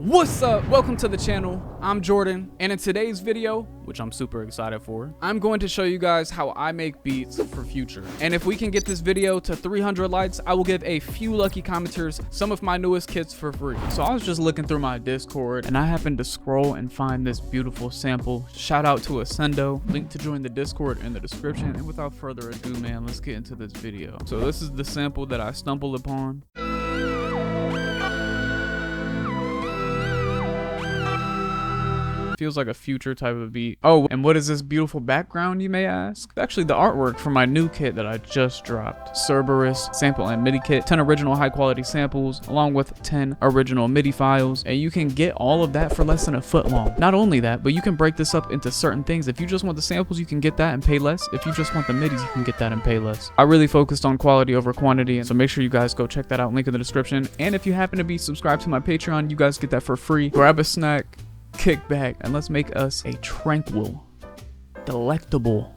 What's up? Welcome to the channel. I'm Jordan, and in today's video, which I'm super excited for, I'm going to show you guys how I make beats for Future. And if we can get this video to 300 likes, I will give a few lucky commenters some of my newest kits for free. So I was just looking through my Discord, and I happened to scroll and find this beautiful sample. Shout out to Ascendo. Link to join the Discord in the description. And without further ado, man, let's get into this video. So this is the sample that I stumbled upon. Feels like a Future type of beat. Oh, and what is this beautiful background, you may ask? It's actually the artwork for my new kit that I just dropped. Cerberus sample and MIDI kit, 10 original high quality samples, along with 10 original MIDI files, and you can get all of that for less than a foot long. Not only that, but you can break this up into certain things. If you just want the samples, you can get that and pay less. If you just want the MIDIs, you can get that and pay less. I really focused on quality over quantity, and so make sure you guys go check that out, link in the description. And if you happen to be subscribed to my Patreon, you guys get that for free. Grab a snack, kick back, and let's make us a tranquil, delectable,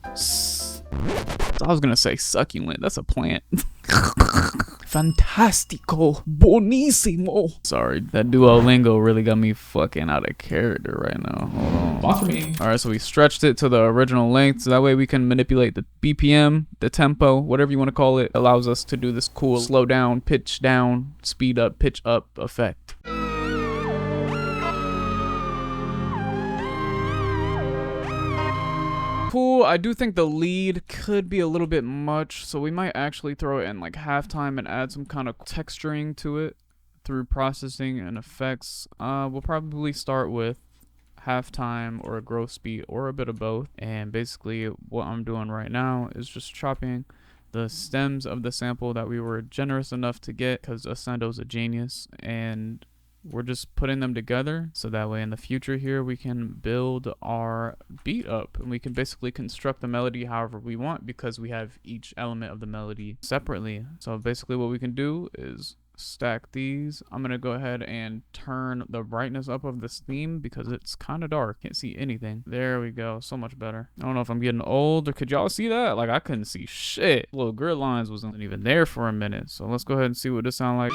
I was gonna say succulent, that's a plant. Fantastico, bonissimo. Sorry, that Duolingo really got me fucking out of character right now. Hold on. Sponsor me. Alright, so we stretched it to the original length, so that way we can manipulate the BPM, the tempo, whatever you want to call it. Allows us to do this cool slow down, pitch down, speed up, pitch up effect. Cool. I do think the lead could be a little bit much, so we might actually throw it in like halftime and add some kind of texturing to it through processing and effects. We'll probably start with halftime or a growth speed or a bit of both, and basically what I'm doing right now is just chopping the stems of the sample that we were generous enough to get because Ascendo's a genius, and we're just putting them together so that way in the future here we can build our beat up, and we can basically construct the melody however we want because we have each element of the melody separately. So basically what we can do is stack these. I'm gonna go ahead and turn the brightness up of this theme because it's kind of dark, can't see anything. There we go, so much better. I don't know if I'm getting old, or could y'all see that? Like, I couldn't see shit. Little grid lines wasn't even there for a minute. So let's go ahead and see what this sound like.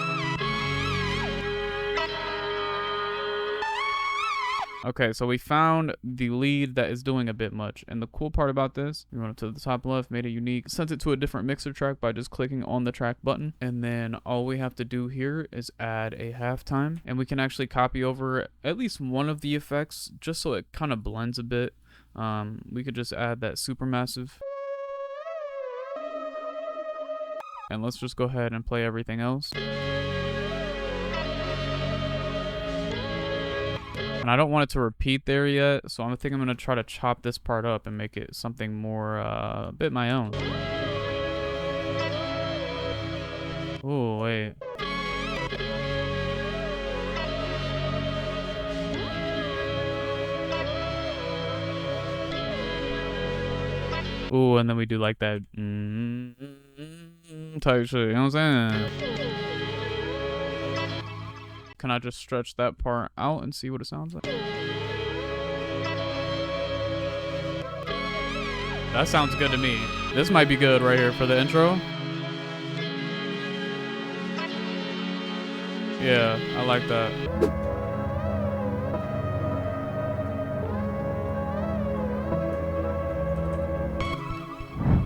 Okay, so we found the lead that is doing a bit much, and the cool part about this, we went up to the top left, made it unique, sent it to a different mixer track by just clicking on the track button, and then all we have to do here is add a halftime, and we can actually copy over at least one of the effects just so it kind of blends a bit. We could just add that supermassive, and let's just go ahead and play everything else. And I don't want it to repeat there yet, so I think I'm gonna try to chop this part up and make it something more a bit my own. Oh wait. Ooh, and then we do like that type shit, you know what I'm saying? Can I just stretch that part out and see what it sounds like? That sounds good to me. This might be good right here for the intro. Yeah, I like that.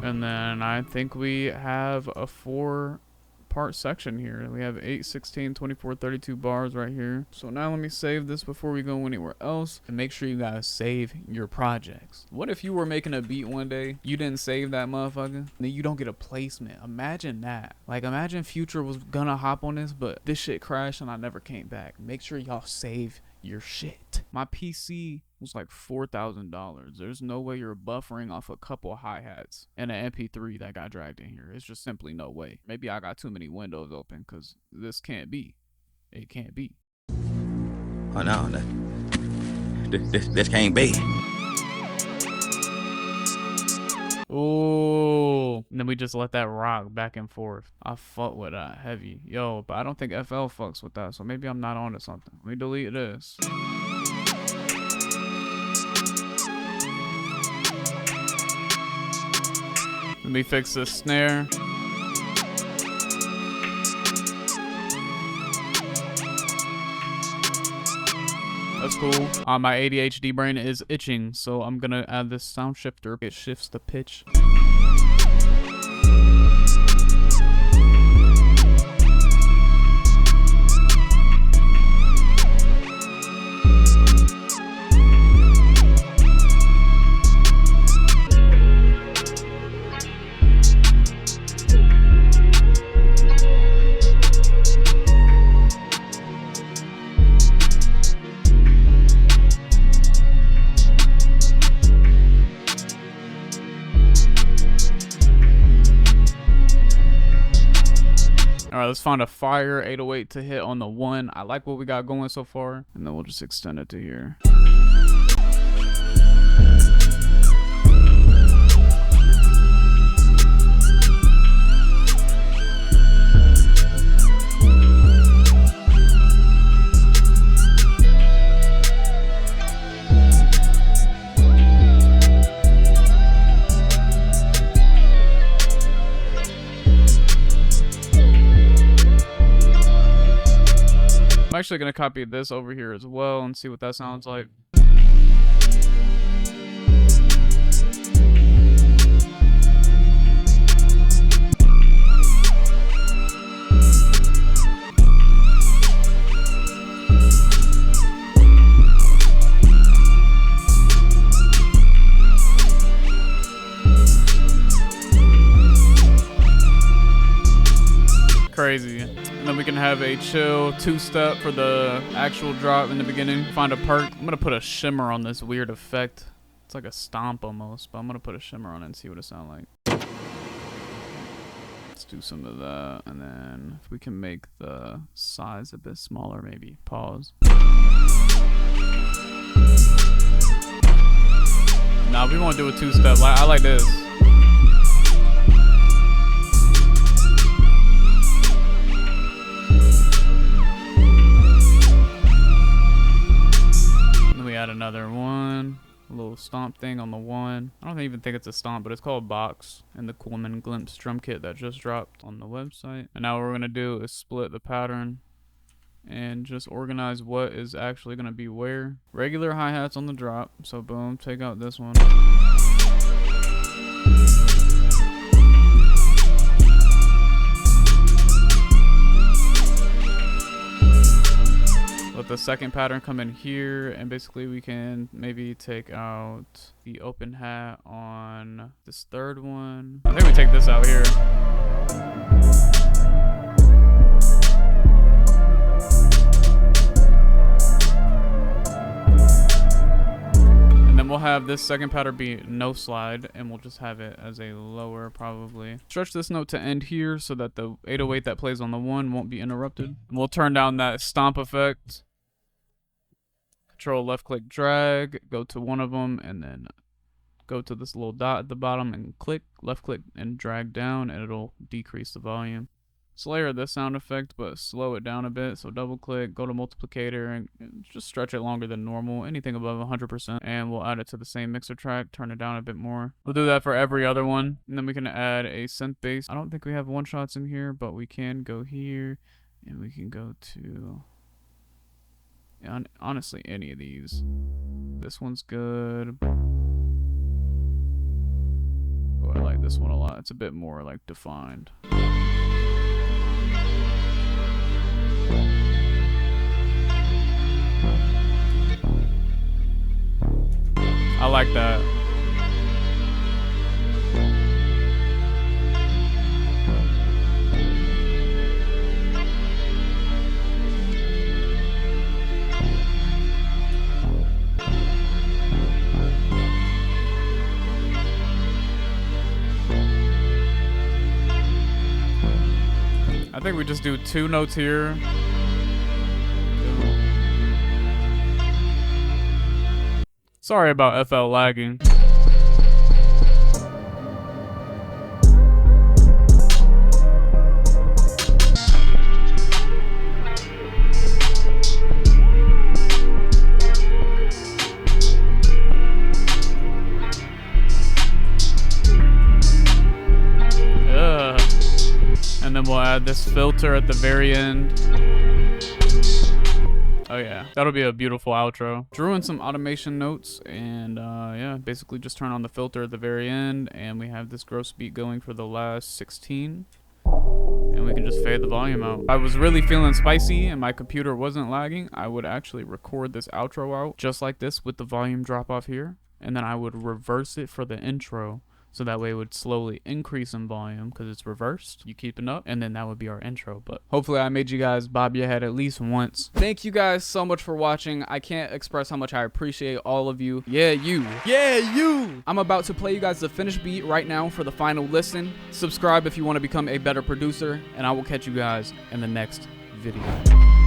And then I think we have a 4-part section here. We have 8, 16, 24, 32 bars right here. So now let me save this before we go anywhere else, and make sure you guys save your projects. What if you were making a beat one day, you didn't save that motherfucker, and then you don't get a placement? Imagine that. Like, imagine Future was gonna hop on this, but this shit crashed and I never came back. Make sure y'all save your shit. My PC was like $4,000. There's no way you're buffering off a couple hi-hats and an MP3 that got dragged in here. It's just simply no way. Maybe I got too many windows open, because this can't be. It can't be. Oh no, this can't be. Ooh, and then we just let that rock back and forth. I fuck with that heavy. Yo, but I don't think FL fucks with that, so maybe I'm not onto something. Let me delete this. Let me fix this snare. That's cool. My ADHD brain is itching, so I'm gonna add this sound shifter. It shifts the pitch. All right, let's find a fire 808 to hit on the 1. I like what we got going so far, and then we'll just extend it to here. I'm actually gonna copy this over here as well and see what that sounds like. Crazy. And then we can have a chill 2-step for the actual drop in the beginning. Find a perk. I'm gonna put a shimmer on this weird effect. It's like a stomp almost, but I'm gonna put a shimmer on it and see what it sounds like. Let's do some of that, and then if we can make the size a bit smaller, maybe. Pause. Nah, we won't do a 2-step. I like this. Add another one, a little stomp thing on the 1. I don't even think it's a stomp, but it's called Box in the Coolman Glimpse drum kit that just dropped on the website. And now what we're gonna do is split the pattern and just organize what is actually gonna be where. Regular hi-hats on the drop, so boom, take out this one. Let the second pattern come in here, and basically we can maybe take out the open hat on this third one. I think we take this out here. And then we'll have this second pattern be no slide, and we'll just have it as a lower probably. Stretch this note to end here so that the 808 that plays on the 1 won't be interrupted. And we'll turn down that stomp effect. Control left click drag, go to one of them, and then go to this little dot at the bottom and click, left click and drag down, and it'll decrease the volume. Slayer this sound effect, but slow it down a bit. So double click, go to multiplicator, and just stretch it longer than normal, anything above 100%. And we'll add it to the same mixer track, turn it down a bit more. We'll do that for every other one. And then we can add a synth bass. I don't think we have 1-shots in here, but we can go here, and we can go to... Yeah, honestly, any of these. This one's good. Oh, I like this one a lot. It's a bit more like defined. I like that. I think we just do 2 notes here. Sorry about FL lagging. And then we'll add this filter at the very end. Oh yeah, that'll be a beautiful outro. Drew in some automation notes, and yeah, basically just turn on the filter at the very end, and we have this gross beat going for the last 16. And we can just fade the volume out. If I was really feeling spicy and my computer wasn't lagging, I would actually record this outro out just like this with the volume drop off here. And then I would reverse it for the intro. So that way it would slowly increase in volume because it's reversed. You keep it up, and then that would be our intro. But hopefully I made you guys bob your head at least once. Thank you guys so much for watching. I can't express how much I appreciate all of you. Yeah, you. Yeah, you. I'm about to play you guys the finished beat right now for the final listen. Subscribe if you want to become a better producer, and I will catch you guys in the next video.